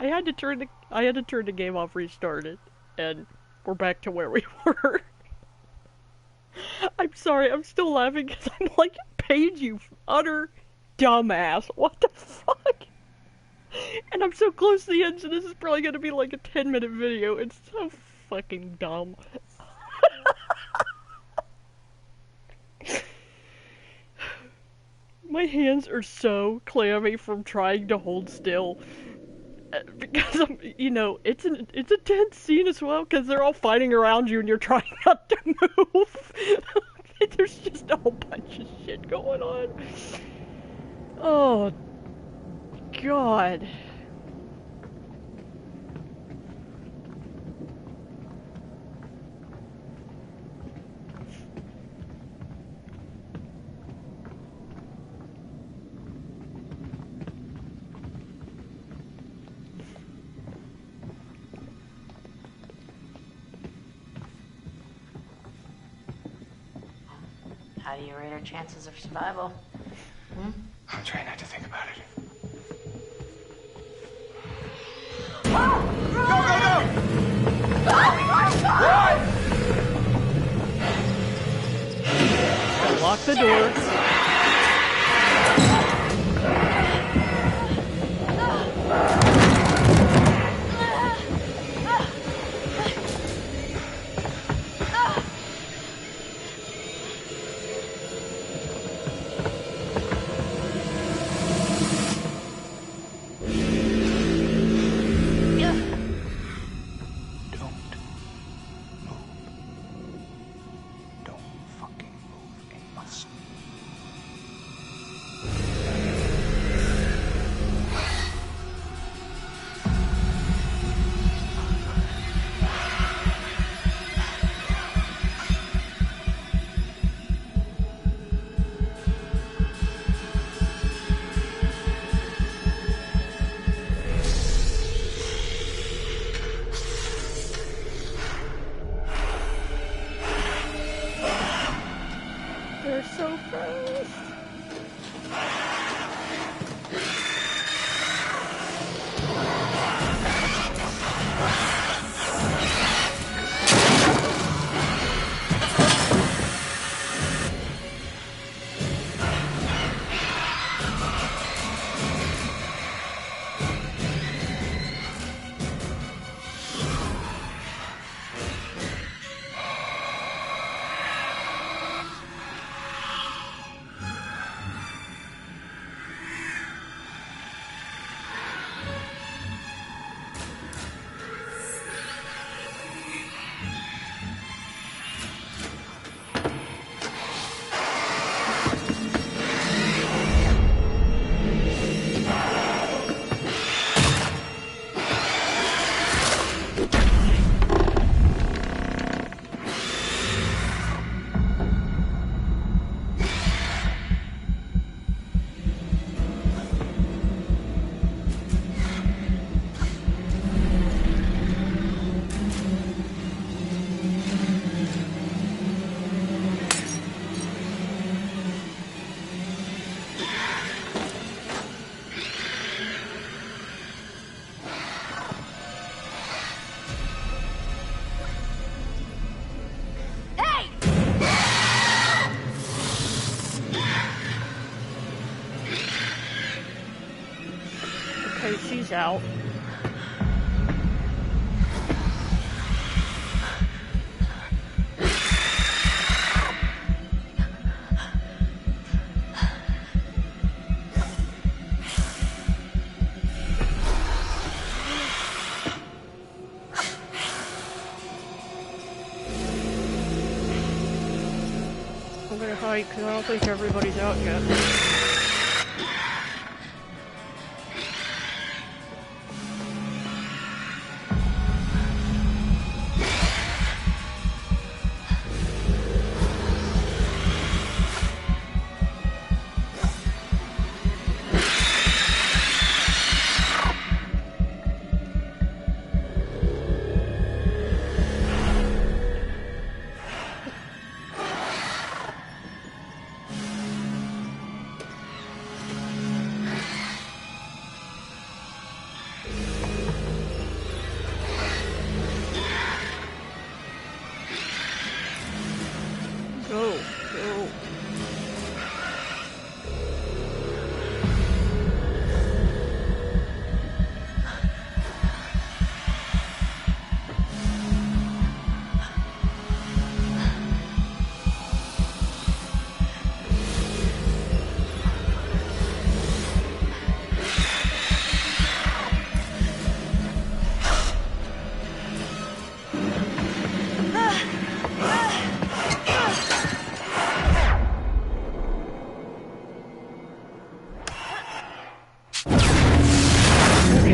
had to turn the game off, restart it, and we're back to where we were. I'm sorry, I'm still laughing because I'm like, Paige, you utter dumbass. What the fuck? And I'm so close to the end, so this is probably gonna be like a 10-minute video. It's so fucking dumb. My hands are so clammy from trying to hold still. Because it's a tense scene as well, because they're all fighting around you and you're trying not to move. There's just a whole bunch of shit going on. Oh, God. How do you rate our chances of survival? I'm trying not to think about it. Run! Lock the door. They're so gross. Okay, she's out. I'm gonna hide because I don't think everybody's out yet.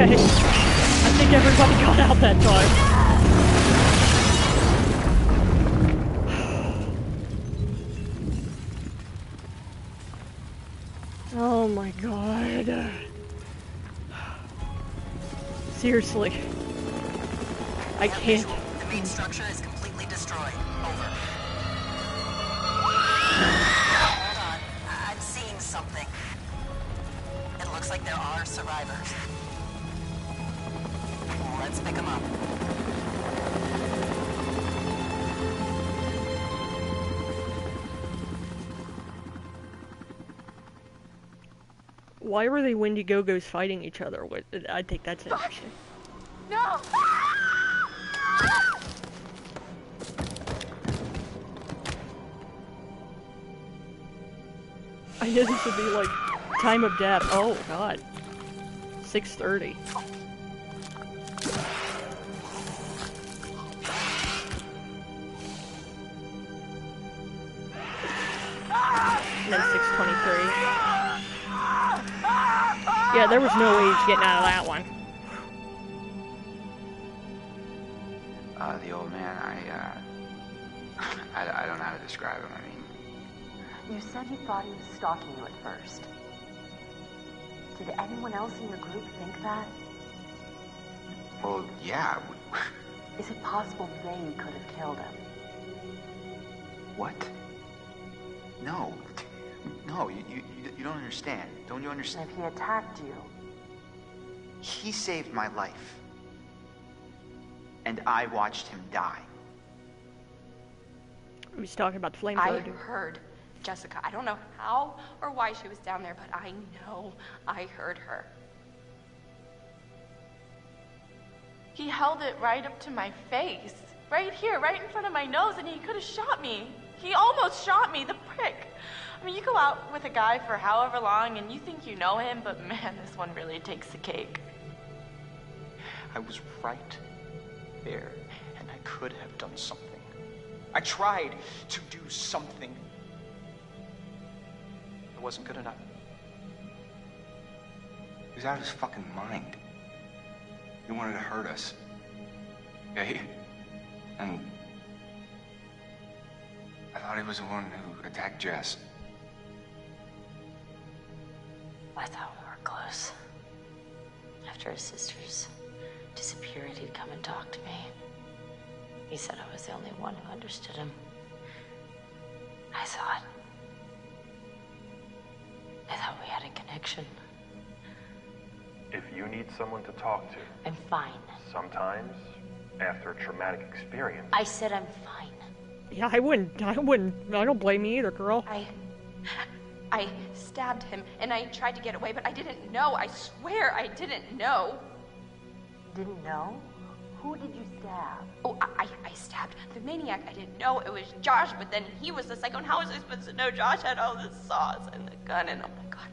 Okay. I think everybody got out that time. Oh my god. Seriously. I can't. The main structure is completely destroyed. Over. Hold on. I'm seeing something. It looks like there are survivors. Let's pick them up. Why were the Wendigogos fighting each other? I think that's interesting. No! I guess it should be like time of death. Oh god. 6:30. And then 6:23. Yeah, there was no way he's getting out of that one. The old man, I don't know how to describe him. I mean, You said you thought he was stalking you at first. Did anyone else in your group think that? well, yeah. Is it possible they could have killed him? What? No. No, you don't understand. Don't you And understand? if he attacked you, He saved my life. And I watched him die. He's talking about the I flamethrower dude. heard Jessica. I don't know how or why she was down there, but I know I heard her. He held it right up to my face. Right here, right in front of my nose, and he could have shot me. He almost shot me, the prick. I mean, you go out with a guy for however long and you think you know him, but man, this one really takes the cake. I was right there, and I could have done something. I tried to do something. It wasn't good enough. He was out of his fucking mind. He wanted to hurt us. Okay? And I thought he was the one who attacked Jess. I thought we were close. After his sisters disappeared, he'd come and talk to me. He said I was the only one who understood him. I thought we had a connection. If you need someone to talk to, I'm fine. sometimes, after a traumatic experience, I said I'm fine. Yeah, I don't blame you either, girl. I stabbed him and I tried to get away, but I didn't know. I swear I didn't know. didn't know? Who did you stab? Oh, I stabbed the maniac. I didn't know it was Josh, but then he was the psycho, and how was I supposed to know Josh had all the saws and the gun, and oh my god.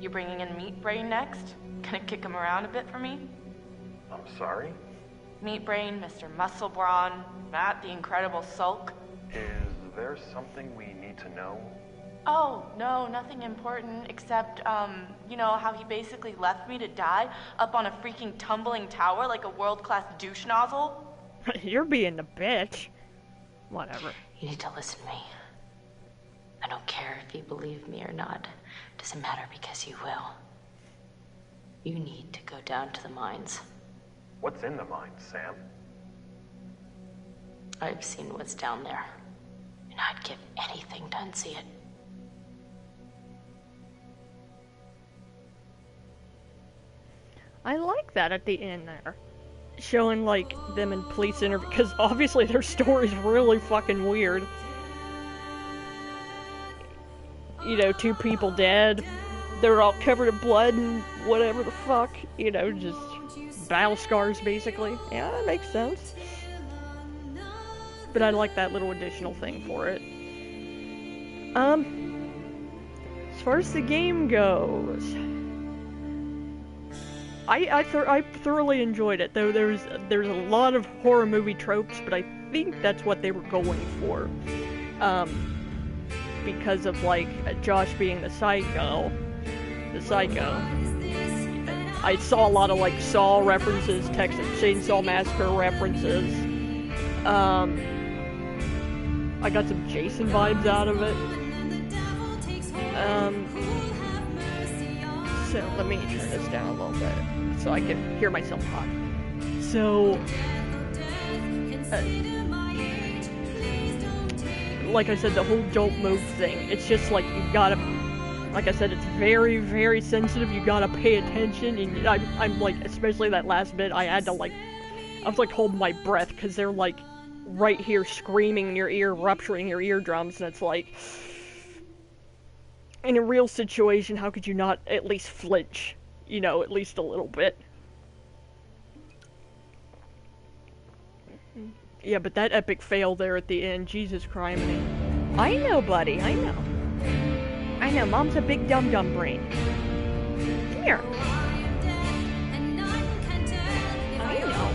You bringing in Meat Brain next? Gonna kick him around a bit for me? I'm sorry? Meat Brain, Mr. Muscle Brawn, Matt the Incredible Sulk. Is there something we need to know? Oh, no, nothing important, except, you know, how he basically left me to die up on a freaking tumbling tower like a world-class douche nozzle? You're being the bitch. Whatever. You need to listen to me. I don't care if you believe me or not. Doesn't matter because you will. You need to go down to the mines. What's in the mine, Sam? I've seen what's down there, and I'd give anything to unsee it. I like that at the end there. Showing, like, them in police interview, because obviously their story's really fucking weird. You know, 2 people dead. They're all covered in blood and whatever the fuck. You know, just battle scars, basically. Yeah, that makes sense. But I like that little additional thing for it. As far as the game goes, I thoroughly enjoyed it. Though there's a lot of horror movie tropes, but I think that's what they were going for. Because of like Josh being the psycho, I saw a lot of like Saw references, Texas Chainsaw Massacre references. I got some Jason vibes out of it. So let me turn this down a little bit so I can hear myself talk. So, like I said, the whole don't move thing, it's just like you gotta, like I said, it's very, very sensitive, you gotta pay attention, and I'm like, especially that last bit, I had to like, I was like holding my breath, because they're like right here screaming in your ear, rupturing your eardrums, and it's like, in a real situation, how could you not at least flinch? You know, at least a little bit. Yeah, but that epic fail there at the end, Jesus criminy. I know, buddy, I know. I know, Mom's a big dum-dum brain. Come here. I know.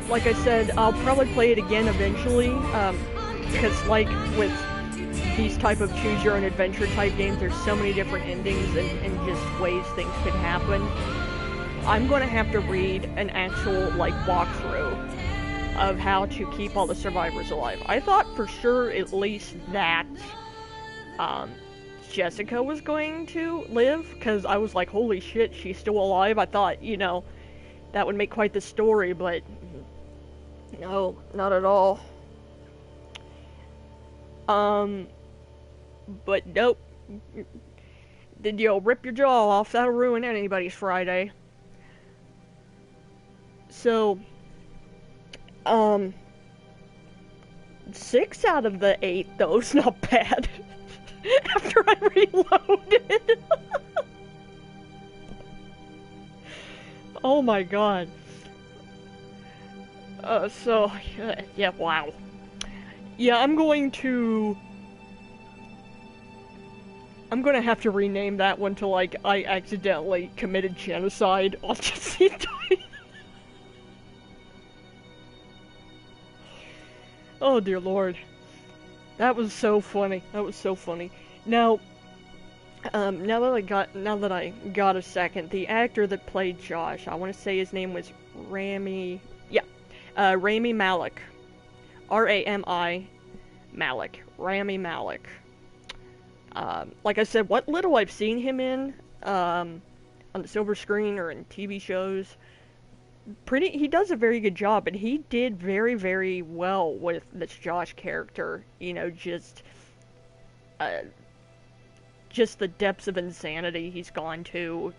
Like I said, I'll probably play it again eventually, because like with these type of choose-your-own-adventure type games, there's so many different endings and just ways things could happen. I'm going to have to read an actual, like, walkthrough of how to keep all the survivors alive. I thought for sure at least that Jessica was going to live, because I was like, holy shit, she's still alive. I thought, you know, that would make quite the story, but no, not at all. But nope. Did you rip your jaw off? That'll ruin anybody's Friday. So, 6 out of the 8, though, is not bad. After I reloaded. Oh my god. So, yeah, wow. Yeah, I'm going to have to rename that one to, like, I accidentally committed genocide on Jesse Dice. Oh, dear lord. That was so funny. That was so funny. Now, now that I got a second, the actor that played Josh, I want to say his name was Rami Malek. R-A-M-I Malek. Rami Malek. Like I said, what little I've seen him in, on the silver screen or in TV shows, he does a very good job, and he did very, very well with this Josh character, you know, just the depths of insanity he's gone to,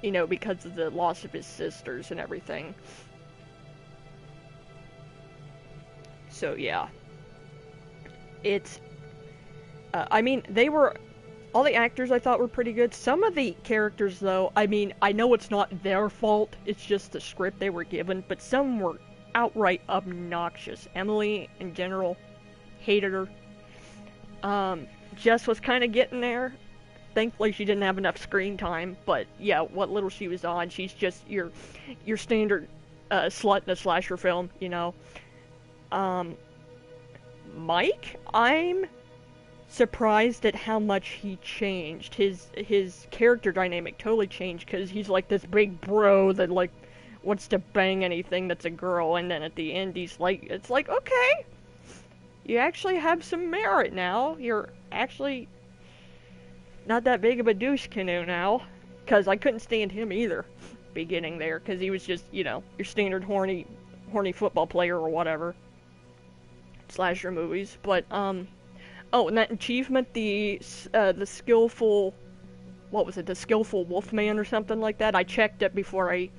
you know, because of the loss of his sisters and everything. So, yeah. It's, I mean, all the actors I thought were pretty good. Some of the characters, though, I mean, I know it's not their fault, it's just the script they were given, but some were outright obnoxious. Emily, in general, hated her. Jess was kind of getting there. Thankfully, she didn't have enough screen time, but yeah, what little she was on, she's just your standard slut in a slasher film, you know. Mike, I'm surprised at how much he changed. His character dynamic totally changed, because he's like this big bro that like wants to bang anything that's a girl, and then at the end he's like, it's like, okay, you actually have some merit now. You're actually not that big of a douche canoe now, because I couldn't stand him either beginning there, because he was just, you know, your standard horny football player or whatever. Slasher movies, but oh, and that achievement, the skillful, what was it, the skillful wolfman or something like that, I checked it before I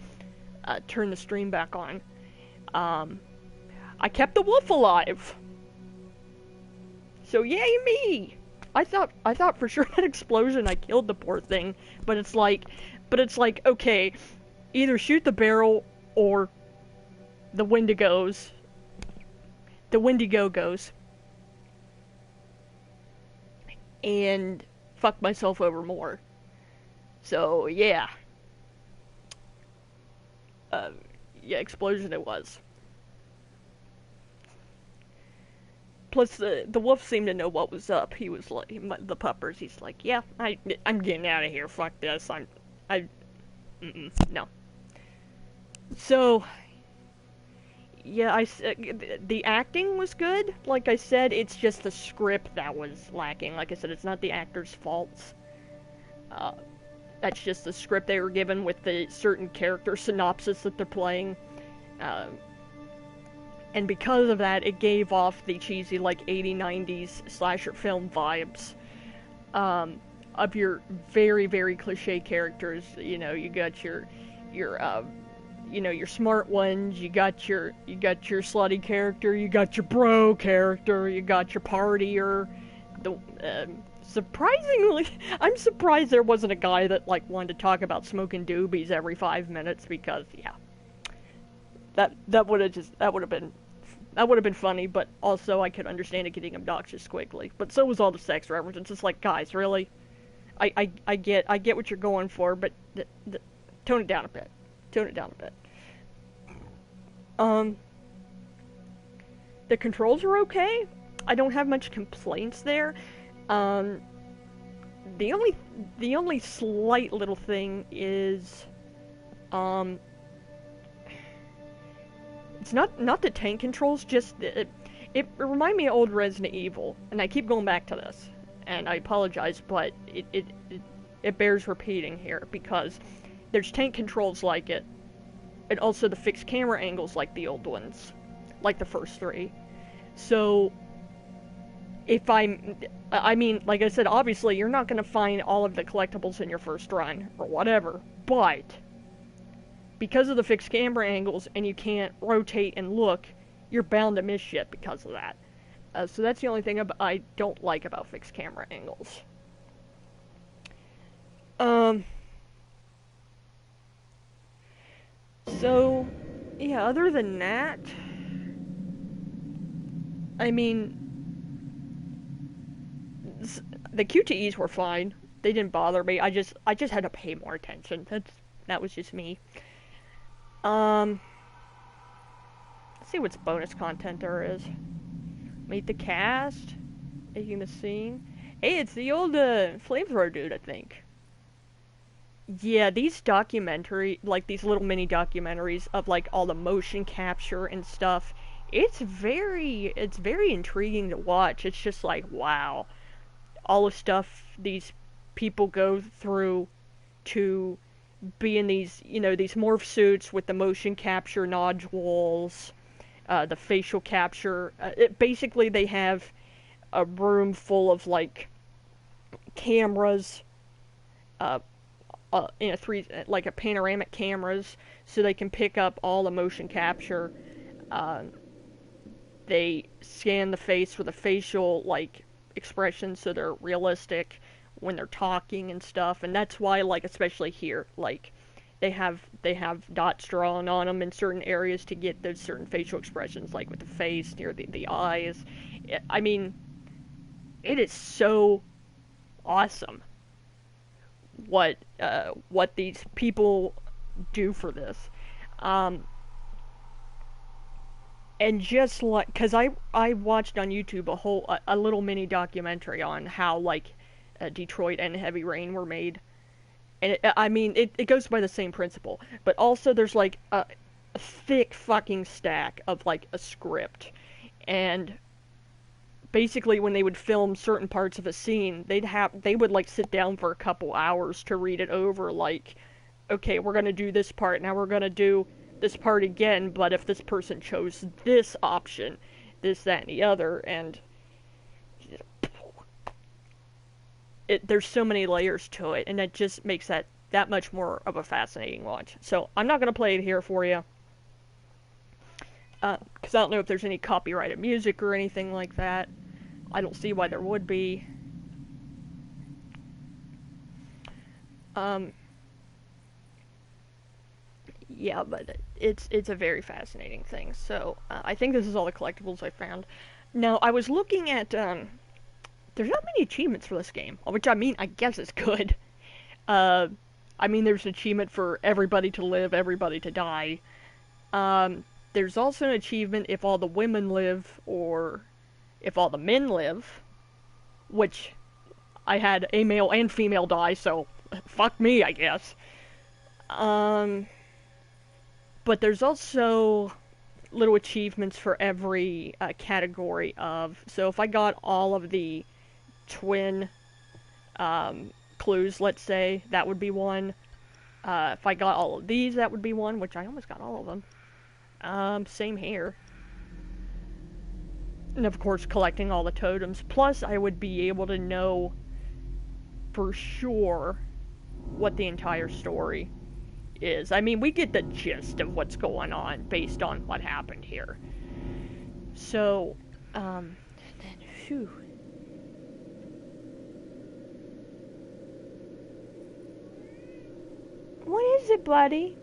turned the stream back on. I kept the wolf alive, so yay me! I thought for sure that explosion I killed the poor thing, but it's like, okay, either shoot the barrel or the Wendigo goes, and fuck myself over more. So yeah, yeah, explosion it was. Plus, the wolf seemed to know what was up. He was like, the puppers. He's like, yeah, I'm getting out of here. Fuck this. No. So, yeah, the acting was good. Like I said, it's just the script that was lacking. Like I said, it's not the actors' faults. That's just the script they were given with the certain character synopsis that they're playing. And because of that, it gave off the cheesy, like, 80s, 90s slasher film vibes. Of your very, very cliche characters. You know, you got your smart ones, you got your slutty character, you got your bro character, you got your partier. Surprisingly, I'm surprised there wasn't a guy that, like, wanted to talk about smoking doobies every 5 minutes, because, yeah. That would have been funny, but also I could understand it getting obnoxious quickly. But so was all the sex references. It's like, guys, really? I get what you're going for, but tone it down a bit. Tone it down a bit. The controls are okay. I don't have much complaints there. The only slight little thing is, it's not the tank controls, just it reminded me of old Resident Evil, and I keep going back to this, and I apologize, but it bears repeating here, because there's tank controls like it, and also the fixed camera angles like the old ones, like the first three. So, I mean, like I said, obviously you're not going to find all of the collectibles in your first run, or whatever, but because of the fixed camera angles and you can't rotate and look, you're bound to miss shit because of that. So that's the only thing I don't like about fixed camera angles. So, yeah, other than that, I mean, the QTEs were fine. They didn't bother me. I just had to pay more attention. That was just me. Let's see what bonus content there is. Meet the cast. Making the scene. Hey, it's the old flamethrower dude, I think. Yeah, these these little mini documentaries of like all the motion capture and stuff, it's very intriguing to watch. It's just like, wow, all the stuff these people go through to be in these, these morph suits with the motion capture nodules, the facial capture. Basically, they have a room full of like cameras, like a panoramic cameras, so they can pick up all the motion capture. They scan the face for the facial like expressions, so they're realistic when they're talking and stuff, and that's why, like, especially here, like, they have dots drawn on them in certain areas to get those certain facial expressions, like with the face, near the eyes. I mean, it is so awesome what these people do for this. And just like, because I watched on YouTube a little mini documentary on how, like, Detroit and Heavy Rain were made. And it goes by the same principle. But also there's like a thick fucking stack of like a script. And basically when they would film certain parts of a scene, they would like sit down for a couple hours to read it over, like, okay, we're gonna do this part, now we're gonna do this part again, but if this person chose this option, this, that, and the other, and there's so many layers to it, and it just makes that much more of a fascinating watch. So, I'm not going to play it here for you, because I don't know if there's any copyrighted music or anything like that. I don't see why there would be. Yeah, but it's a very fascinating thing. So, I think this is all the collectibles I found. Now, I was looking at, there's not many achievements for this game, which, I mean, I guess is good. I mean, there's an achievement for everybody to live, everybody to die. There's also an achievement if all the women live, or if all the men live, which I had a male and female die, so fuck me, I guess. But there's also little achievements for every category of. So if I got all of the twin clues, let's say, that would be one. If I got all of these, that would be one, which I almost got all of them. Same here. And of course, collecting all the totems. Plus, I would be able to know for sure what the entire story is. I mean, we get the gist of what's going on based on what happened here. So, then, phew. What is it, buddy?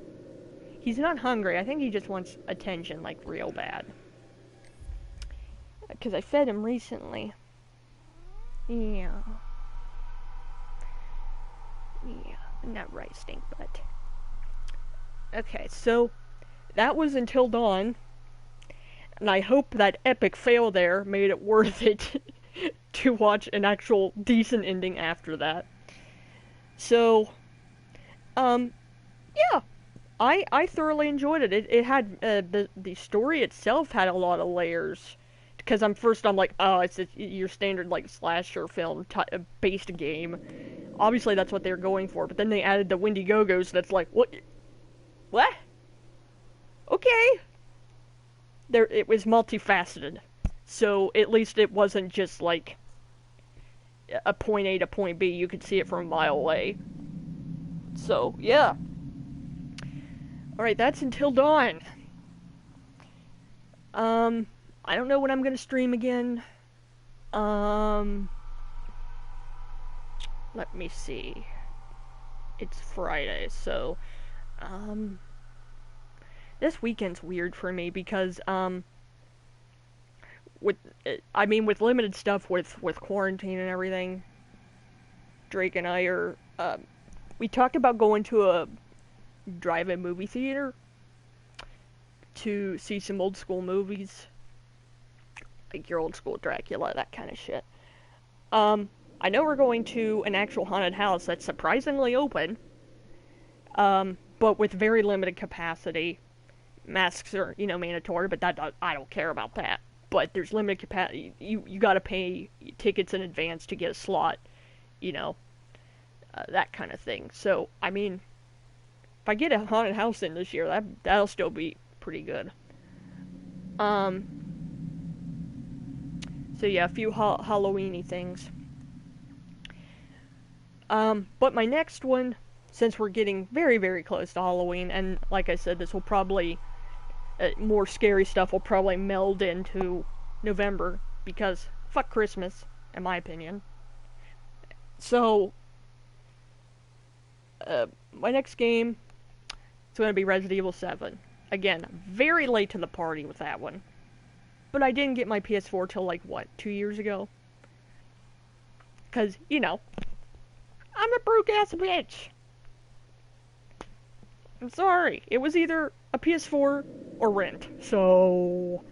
He's not hungry. I think he just wants attention, like, real bad. Because I fed him recently. Yeah. Yeah, not right, stink butt. Okay, so that was Until Dawn. And I hope that epic fail there made it worth it to watch an actual decent ending after that. So, yeah. I thoroughly enjoyed it. It had, the story itself had a lot of layers. Because I'm like, oh, it's your standard, like, slasher film based game. Obviously, that's what they were going for. But then they added the Wendigogos. That's like, what? What? Okay. It was multifaceted. So at least it wasn't just like a point A to point B. You could see it from a mile away. So yeah. All right, that's Until Dawn. I don't know when I'm gonna stream again. Let me see. It's Friday, so, this weekend's weird for me because, with limited stuff with quarantine and everything, Drake and I are, we talked about going to a drive-in movie theater to see some old school movies, like your old school Dracula, that kind of shit. I know we're going to an actual haunted house that's surprisingly open, but with very limited capacity. Masks are, mandatory, but I don't care about that. But there's limited capacity. You gotta pay tickets in advance to get a slot, that kind of thing. So, I mean, if I get a haunted house in this year, that'll still be pretty good. So yeah, a few Halloween-y things. But my next one, since we're getting very, very close to Halloween, and like I said, this will probably, more scary stuff will probably meld into November, because fuck Christmas, in my opinion. So, my next game, it's going to be Resident Evil 7. Again, very late to the party with that one. But I didn't get my PS4 till, 2 years ago? Because, I'm a broke-ass bitch. I'm sorry. It was either a PS4 or rent. So,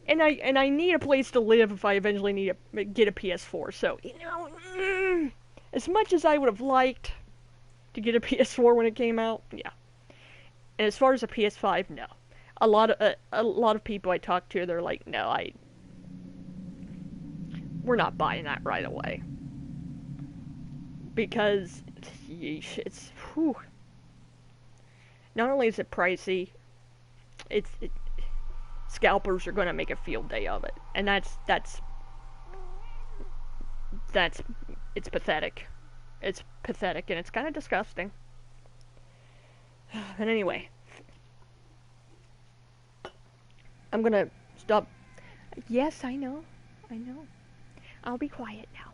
and I need a place to live if I eventually need to get a PS4. So, as much as I would have liked to get a PS4 when it came out, yeah. And as far as a PS5, no. A lot of people I talk to, they're like, no, we're not buying that right away. Because, yeesh, it's, whew. Not only is it pricey, scalpers are going to make a field day of it. And it's pathetic. It's pathetic, and it's kind of disgusting. But anyway, I'm going to stop. Yes, I know. I'll be quiet now.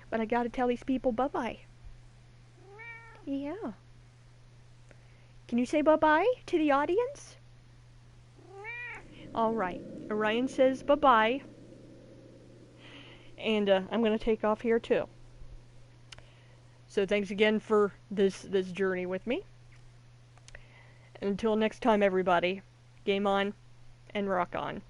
But I gotta tell these people bye-bye. Yeah. Can you say bye-bye to the audience? Alright. Orion says bye-bye. And I'm gonna take off here too. So thanks again for this journey with me. And until next time, everybody, game on and rock on.